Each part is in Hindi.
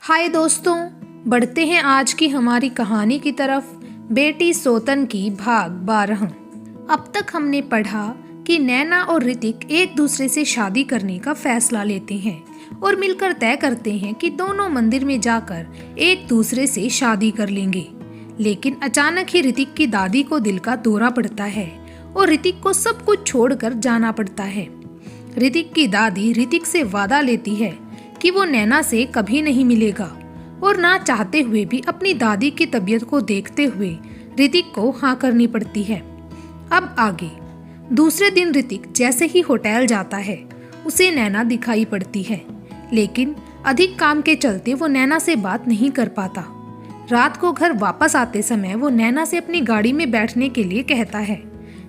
हाय दोस्तों, बढ़ते हैं आज की हमारी कहानी की तरफ। बेटी सौतन की भाग 12। अब तक हमने पढ़ा कि नैना और ऋतिक एक दूसरे से शादी करने का फैसला लेते हैं और मिलकर तय करते हैं कि दोनों मंदिर में जाकर एक दूसरे से शादी कर लेंगे। लेकिन अचानक ही ऋतिक की दादी को दिल का दौरा पड़ता है और ऋतिक को सब कुछ छोड़कर जाना पड़ता है। ऋतिक की दादी ऋतिक से वादा लेती है कि वो नैना से कभी नहीं मिलेगा और ना चाहते हुए भी अपनी दादी की तबीयत को देखते हुए ऋतिक को हाँ करनी पड़ती है। अब आगे। दूसरे दिन ऋतिक जैसे ही होटल जाता है उसे नैना दिखाई पड़ती है, लेकिन अधिक काम के चलते वो नैना से बात नहीं कर पाता। रात को घर वापस आते समय वो नैना से अपनी गाड़ी में बैठने के लिए कहता है।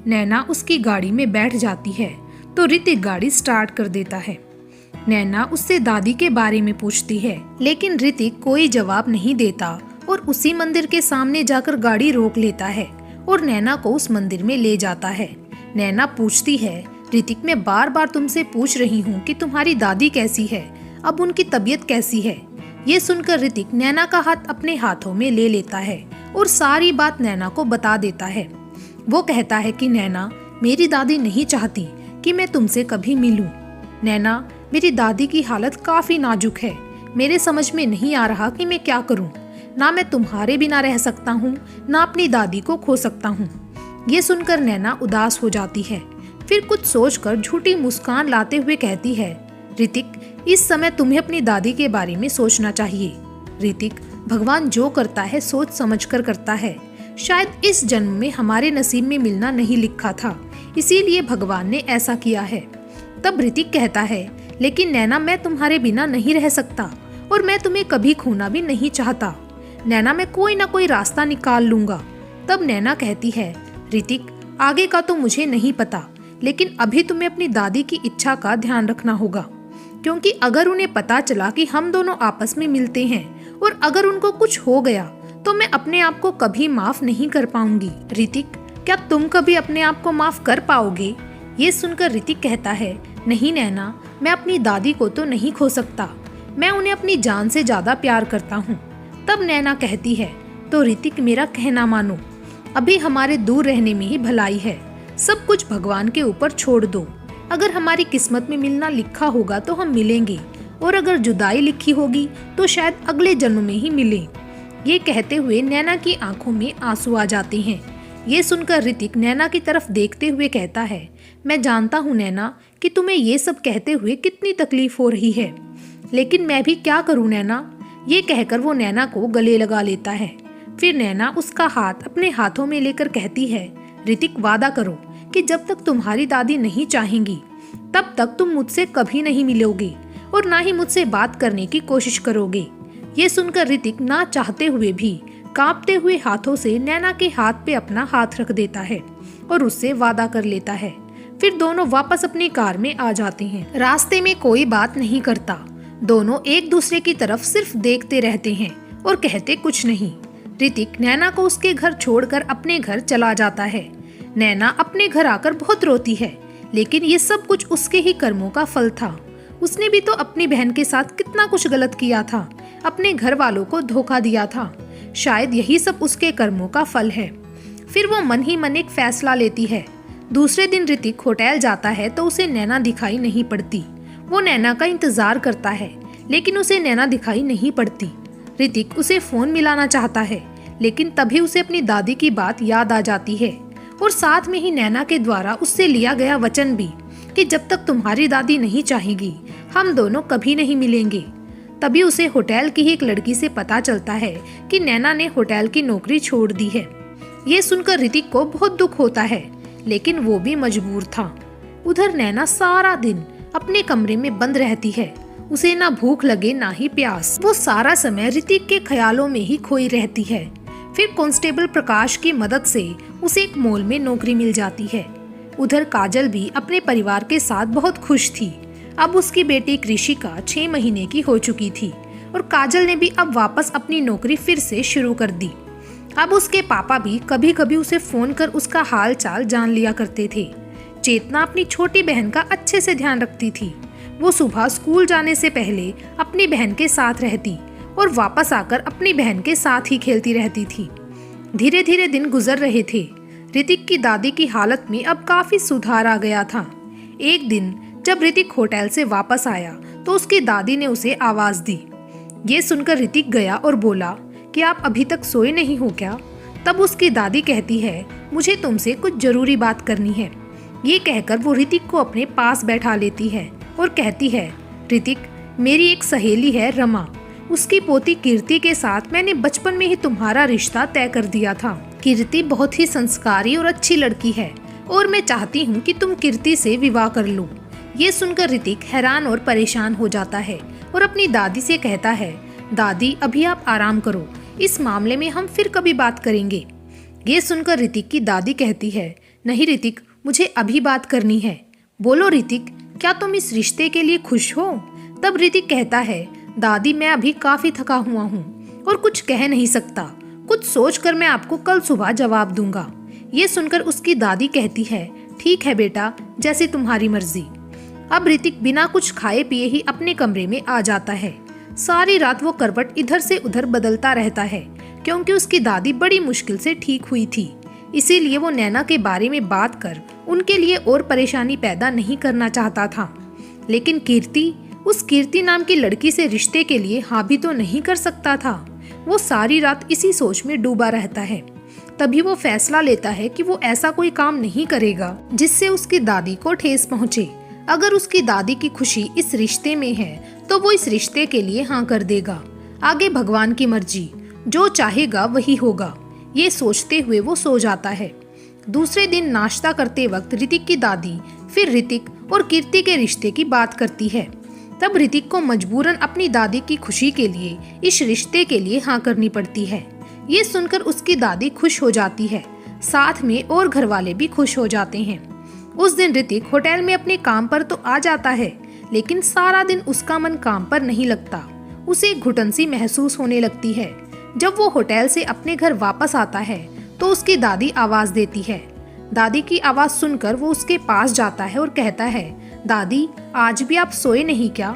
नैना उसकी गाड़ी में बैठ जाती है तो ऋतिक गाड़ी स्टार्ट कर देता है। नैना उससे दादी के बारे में पूछती है, लेकिन ऋतिक कोई जवाब नहीं देता और उसी मंदिर के सामने जाकर गाड़ी रोक लेता है और नैना को उस मंदिर में ले जाता है। नैना पूछती है, ऋतिक मैं बार बार तुमसे पूछ रही हूँ कि तुम्हारी दादी कैसी है, अब उनकी तबीयत कैसी है। ये सुनकर ऋतिक नैना का हाथ अपने हाथों में ले लेता है और सारी बात नैना को बता देता है। वो कहता है कि नैना, मेरी दादी नहीं चाहती कि मैं तुमसे कभी मिलूं। नैना, मेरी दादी की हालत काफी नाजुक है, मेरे समझ में नहीं आ रहा कि मैं क्या करूं। ना मैं तुम्हारे बिना रह सकता हूं, ना अपनी दादी को खो सकता हूं। ये सुनकर नैना उदास हो जाती है, फिर कुछ सोचकर झूठी मुस्कान लाते हुए कहती है, ऋतिक, इस समय तुम्हें अपनी दादी के बारे में सोचना चाहिए। ऋतिक, भगवान जो करता है सोच समझकर करता है। शायद इस जन्म में हमारे नसीब में मिलना नहीं लिखा था, इसीलिए भगवान ने ऐसा किया है। तब ऋतिक कहता है, लेकिन नैना, मैं तुम्हारे बिना नहीं रह सकता और मैं तुम्हें कभी खोना भी नहीं चाहता। नैना, मैं कोई ना कोई रास्ता निकाल लूंगा। तब नैना कहती है, ऋतिक, आगे का तो मुझे नहीं पता, लेकिन अभी तुम्हें अपनी दादी की इच्छा का ध्यान रखना होगा, क्योंकि अगर उन्हें पता चला कि हम दोनों आपस में मिलते हैं और अगर उनको कुछ हो गया तो मैं अपने आप को कभी माफ नहीं कर पाऊंगी। ऋतिक, क्या तुम कभी अपने आप को माफ कर पाओगे? ये सुनकर ऋतिक कहता है, नहीं नैना, मैं अपनी दादी को तो नहीं खो सकता, मैं उन्हें अपनी जान से ज्यादा प्यार करता हूँ। तब नैना कहती है, तो ऋतिक, मेरा कहना मानो, अभी हमारे दूर रहने में ही भलाई है, सब कुछ भगवान के ऊपर छोड़ दो। अगर हमारी किस्मत में मिलना लिखा होगा तो हम मिलेंगे, और अगर जुदाई लिखी होगी तो शायद अगले जन्म में ही मिले। ये कहते हुए नैना की आंखों में आंसू आ जाते हैं। ये सुनकर ऋतिक नैना की तरफ देखते हुए कहता है, मैं जानता हूँ नैना कि तुम्हें ये सब कहते हुए कितनी तकलीफ हो रही है, लेकिन मैं भी क्या करूँ नैना। ये कहकर वो नैना को गले लगा लेता है। फिर नैना उसका हाथ अपने हाथों में लेकर कहती है, ऋतिक, वादा करो कि जब तक तुम्हारी दादी नहीं चाहेंगी तब तक तुम मुझसे कभी नहीं मिलोगे और ना ही मुझसे बात करने की कोशिश करोगे। ये सुनकर ऋतिक ना चाहते हुए भी कांपते हुए हाथों से नैना के हाथ पे अपना हाथ रख देता है और उससे वादा कर लेता है। फिर दोनों वापस अपनी कार में आ जाते हैं। रास्ते में कोई बात नहीं करता, दोनों एक दूसरे की तरफ सिर्फ देखते रहते हैं और कहते कुछ नहीं। ऋतिक नैना को उसके घर छोड़कर अपने घर चला जाता है। नैना अपने घर आकर बहुत रोती है, लेकिन ये सब कुछ उसके ही कर्मों का फल था। उसने भी तो अपनी बहन के साथ कितना कुछ गलत किया था, अपने घर वालों को धोखा दिया था। शायद यही सब उसके कर्मों का फल है। फिर वो मन ही मन एक फैसला लेती है। दूसरे दिन ऋतिक होटल जाता है तो उसे नैना दिखाई नहीं पड़ती। वो नैना का इंतजार करता है, लेकिन उसे नैना दिखाई नहीं पड़ती। ऋतिक उसे फोन मिलाना चाहता है, लेकिन तभी उसे अपनी दादी की बात याद आ जाती है और साथ में ही नैना के द्वारा उससे लिया गया वचन भी कि जब तक तुम्हारी दादी नहीं चाहेगी हम दोनों कभी नहीं मिलेंगे। तभी उसे होटल की ही एक लड़की से पता चलता है कि नैना ने होटल की नौकरी छोड़ दी है। ये सुनकर ऋतिक को बहुत दुख होता है, लेकिन वो भी मजबूर था। उधर नैना सारा दिन अपने कमरे में बंद रहती है। उसे ना भूख लगे ना ही प्यास। वो सारा समय ऋतिक के ख्यालों में ही खोई रहती है। फिर कांस्टेबल प्रकाश की मदद से उसे एक मॉल में नौकरी मिल जाती है। उधर काजल भी अपने परिवार के साथ बहुत खुश थी। अब उसकी बेटी कृषिका 6 महीने की हो चुकी थी और काजल ने भी अब वापस अपनी नौकरी फिर से शुरू कर दी। अब उसके पापा भी कभी कभी उसे फोन कर उसका हाल चाल जान लिया करते थे। चेतना अपनी छोटी बहन का अच्छे से ध्यान रखती थी। वो सुबह स्कूल जाने से पहले अपनी बहन के साथ रहती और वापस आकर अपनी बहन के साथ ही खेलती रहती थी। धीरे धीरे दिन गुजर रहे थे। ऋतिक की दादी की हालत में अब काफी सुधार आ गया था। एक दिन जब ऋतिक होटल से वापस आया तो उसकी दादी ने उसे आवाज दी। ये सुनकर ऋतिक गया और बोला कि आप अभी तक सोए नहीं हो क्या? तब उसकी दादी कहती है, मुझे तुमसे कुछ जरूरी बात करनी है। ये कहकर वो ऋतिक को अपने पास बैठा लेती है और कहती है, ऋतिक, मेरी एक सहेली है रमा, उसकी पोती कीर्ति के साथ मैंने बचपन में ही तुम्हारा रिश्ता तय कर दिया था। कीर्ति बहुत ही संस्कारी और अच्छी लड़की है और मैं चाहती हूँ कि तुम कीर्ति से विवाह कर लो। ये सुनकर ऋतिक हैरान और परेशान हो जाता है और अपनी दादी से कहता है, दादी अभी आप आराम करो, इस मामले में हम फिर कभी बात करेंगे। ये सुनकर ऋतिक की दादी कहती है, नहीं ऋतिक, मुझे अभी बात करनी है। बोलो ऋतिक, क्या तुम इस रिश्ते के लिए खुश हो? तब ऋतिक कहता है, दादी मैं अभी काफी थका हुआ हूँ और कुछ कह नहीं सकता, कुछ सोचकर मैं आपको कल सुबह जवाब दूंगा। ये सुनकर उसकी दादी कहती है, ठीक है बेटा, जैसी तुम्हारी मर्जी। अब ऋतिक बिना कुछ खाए पिए ही अपने कमरे में आ जाता है। सारी रात वो करवट इधर से उधर बदलता रहता है क्योंकि उसकी दादी बड़ी मुश्किल से ठीक हुई थी। इसीलिए वो नैना के बारे में बात कर उनके लिए और परेशानी पैदा नहीं करना चाहता था। लेकिन कीर्ति, उस कीर्ति नाम की लड़की से रिश्ते के लिए हाँ भी तो नहीं कर सकता था। वो सारी रात इसी सोच में डूबा रहता है। तभी वो फैसला लेता है कि वो ऐसा कोई काम नहीं करेगा जिससे उसकी दादी को ठेस पहुंचे। अगर उसकी दादी की खुशी इस रिश्ते में है तो वो इस रिश्ते के लिए हाँ कर देगा। आगे भगवान की मर्जी, जो चाहेगा वही होगा। ये सोचते हुए वो सो जाता है। दूसरे दिन नाश्ता करते वक्त ऋतिक की दादी फिर ऋतिक और कीर्ति के रिश्ते की बात करती है। तब ऋतिक को मजबूरन अपनी दादी की खुशी के लिए इस रिश्ते के लिए हाँ करनी पड़ती है। ये सुनकर उसकी दादी खुश हो जाती है, साथ में और घर वाले भी खुश हो जाते हैं। उस दिन ऋतिक होटल में अपने काम पर तो आ जाता है, लेकिन सारा दिन उसका मन काम पर नहीं लगता। उसे घुटन सी महसूस होने लगती है। जब वो होटल से अपने घर वापस आता है तो उसकी दादी आवाज देती है। दादी की आवाज सुनकर वो उसके पास जाता है और कहता है, दादी आज भी आप सोए नहीं क्या?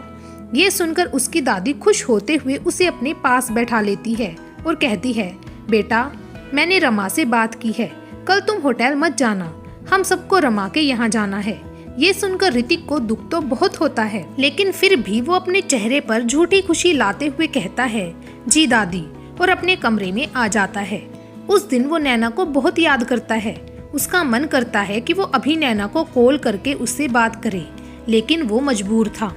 ये सुनकर उसकी दादी खुश होते हुए उसे अपने पास बैठा लेती है और कहती है, बेटा मैंने रमा से बात की है, कल तुम होटल मत जाना, हम सबको रमा के यहाँ जाना है। ये सुनकर ऋतिक को दुख तो बहुत होता है, लेकिन फिर भी वो अपने चेहरे पर झूठी खुशी लाते हुए कहता है, जी दादी, और अपने कमरे में आ जाता है। उस दिन वो नैना को बहुत याद करता है। उसका मन करता है कि वो अभी नैना को कॉल करके उससे बात करे, लेकिन वो मजबूर था।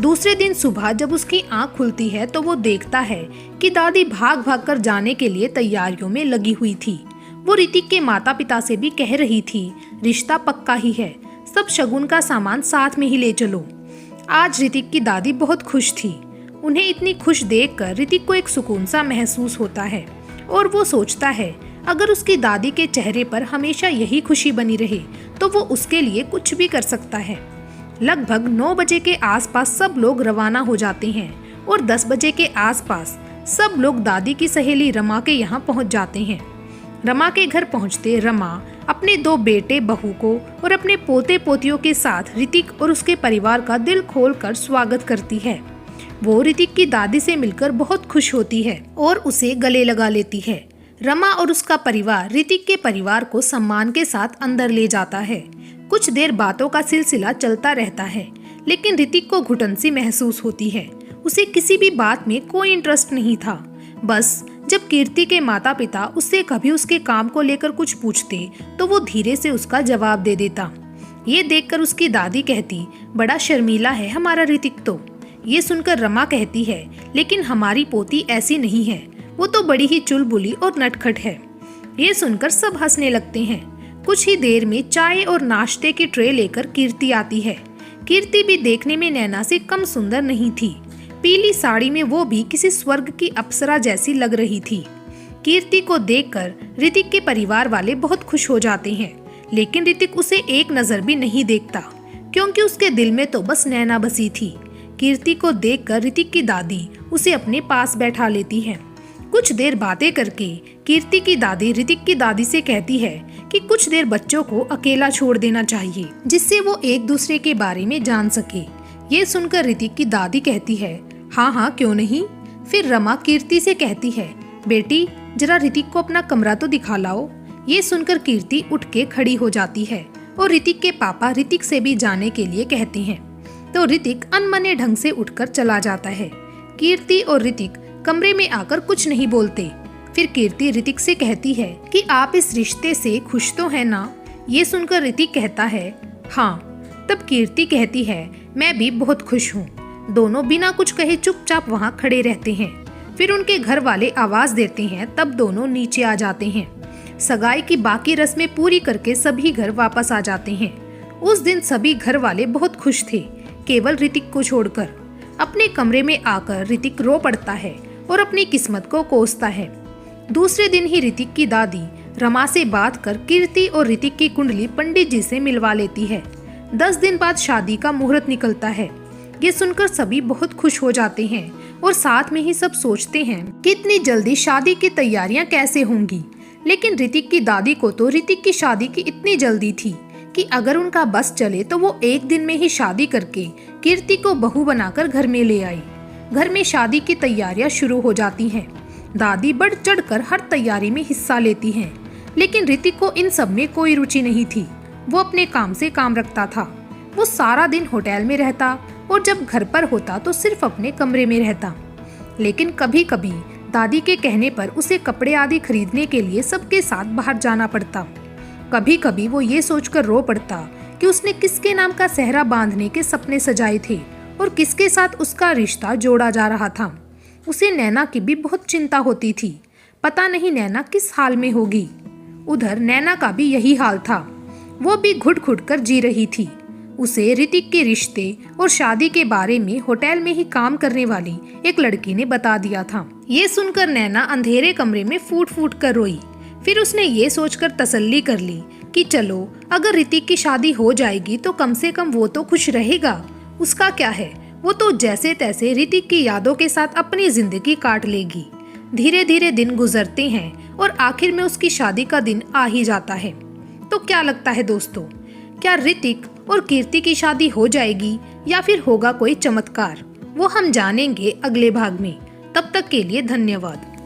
दूसरे दिन सुबह जब उसकी आंख खुलती है तो वो देखता है कि दादी भाग भाग कर जाने के लिए तैयारियों में लगी हुई थी। वो ऋतिक के माता पिता से भी कह रही थी, रिश्ता पक्का ही है, सब शगुन का सामान साथ में ही ले चलो। आज ऋतिक की दादी बहुत खुश थी। उन्हें इतनी खुश देखकर ऋतिक को एक सुकून सा महसूस होता है और वो सोचता है, अगर उसकी दादी के चेहरे पर हमेशा यही खुशी बनी रहे तो वो उसके लिए कुछ भी कर सकता है। लगभग 9 बजे के आसपास सब लोग रवाना हो जाते हैं और 10 बजे के आसपास सब लोग दादी की सहेली रमा के यहाँ पहुँच जाते हैं। रमा के घर पहुँचते रमा अपने 2 बेटे बहू को और अपने पोते पोतियों के साथ ऋतिक और उसके परिवार का दिल खोलकर स्वागत करती है। वो ऋतिक की दादी से मिलकर बहुत खुश होती है और उसे गले लगा लेती है। रमा और उसका परिवार ऋतिक के परिवार को सम्मान के साथ अंदर ले जाता है। कुछ देर बातों का सिलसिला चलता रहता है, लेकिन ऋतिक को घुटन सी महसूस होती है। उसे किसी भी बात में कोई इंटरेस्ट नहीं था। बस जब कीर्ति के माता पिता उससे कभी उसके काम को लेकर कुछ पूछते तो वो धीरे से उसका जवाब दे देता। ये देखकर उसकी दादी कहती, बड़ा शर्मीला है हमारा ऋतिक तो। ये सुनकर रमा कहती है, लेकिन हमारी पोती ऐसी नहीं है, वो तो बड़ी ही चुलबुली और नटखट है। ये सुनकर सब हंसने लगते हैं। कुछ ही देर में चाय और नाश्ते की ट्रे लेकर कीर्ति आती है। कीर्ति भी देखने में नैना से कम सुंदर नहीं थी। पीली साड़ी में वो भी किसी स्वर्ग की अप्सरा जैसी लग रही थी। कीर्ति को देखकर ऋतिक के परिवार वाले बहुत खुश हो जाते हैं, लेकिन ऋतिक उसे एक नजर भी नहीं देखता क्योंकि उसके दिल में तो बस नैना बसी थी। कीर्ति को देखकर ऋतिक की दादी उसे अपने पास बैठा लेती है। कुछ देर बातें करके कीर्ति की दादी ऋतिक की दादी से कहती है कि कुछ देर बच्चों को अकेला छोड़ देना चाहिए, जिससे वो एक दूसरे के बारे में जान सके। ये सुनकर ऋतिक की दादी कहती है, हाँ हाँ क्यों नहीं, फिर रमा कीर्ति से कहती है, बेटी जरा ऋतिक को अपना कमरा तो दिखा लाओ। ये सुनकर कीर्ति उठ के खड़ी हो जाती है और ऋतिक के पापा ऋतिक से भी जाने के लिए कहते हैं। तो ऋतिक अनमने ढंग से उठकर चला जाता है। कीर्ति और ऋतिक कमरे में आकर कुछ नहीं बोलते। फिर कीर्ति ऋतिक से कहती है कि आप इस रिश्ते से खुश तो है ना? ये सुनकर ऋतिक कहता है, हाँ। तब कीर्ति कहती है, मैं भी बहुत खुश हूँ। दोनों बिना कुछ कहे चुपचाप वहाँ खड़े रहते हैं। फिर उनके घर वाले आवाज देते हैं, तब दोनों नीचे आ जाते हैं। सगाई की बाकी रस्में पूरी करके सभी घर वापस आ जाते हैं। उस दिन सभी घर वाले बहुत खुश थे, केवल ऋतिक को छोड़कर। अपने कमरे में आकर ऋतिक रो पड़ता है और अपनी किस्मत को कोसता है। दूसरे दिन ही ऋतिक की दादी रमा से बात कर कीर्ति और ऋतिक की कुंडली पंडित जी से मिलवा लेती है। 10 दिन बाद शादी का मुहूर्त निकलता है। ये सुनकर सभी बहुत खुश हो जाते हैं और साथ में ही सब सोचते हैं कि इतनी जल्दी शादी की तैयारियां कैसे होंगी। लेकिन ऋतिक की दादी को तो ऋतिक की शादी की इतनी जल्दी थी कि अगर उनका बस चले तो वो एक दिन में ही शादी करके कीर्ति को बहू बनाकर घर में ले आई। घर में शादी की तैयारियां शुरू हो जाती हैं। दादी बढ़ चढ़कर हर तैयारी में हिस्सा लेती हैं, लेकिन ऋतिक को इन सब में कोई रुचि नहीं थी। वो अपने काम से काम रखता था। वो सारा दिन होटल में रहता और जब घर पर होता तो सिर्फ अपने कमरे में रहता। लेकिन कभी कभी दादी के कहने पर उसे कपड़े आदि खरीदने के लिए सबके साथ बाहर जाना पड़ता। कभी कभी वो ये सोचकर रो पड़ता कि उसने किसके नाम का सेहरा बांधने के सपने सजाए थे और किसके साथ उसका रिश्ता जोड़ा जा रहा था। उसे नैना की भी बहुत चिंता होती थी। पता नहीं नैना किस हाल में होगी। उधर नैना का भी यही हाल था। वो भी घुट घुट कर जी रही थी। उसे ऋतिक के रिश्ते और शादी के बारे में होटल में ही काम करने वाली एक लड़की ने बता दिया था। ये सुनकर नैना अंधेरे कमरे में फूट फूट कर रोई। फिर उसने ये सोचकर तसल्ली कर ली कि चलो अगर ऋतिक की शादी हो जाएगी तो कम से कम वो तो खुश रहेगा। उसका क्या है, वो तो जैसे तैसे ऋतिक की यादों के साथ अपनी जिंदगी काट लेगी। धीरे धीरे दिन गुजरते हैं और आखिर में उसकी शादी का दिन आ ही जाता है। तो क्या लगता है दोस्तों, क्या ऋतिक और कीर्ति की शादी हो जाएगी या फिर होगा कोई चमत्कार? वो हम जानेंगे अगले भाग में। तब तक के लिए धन्यवाद।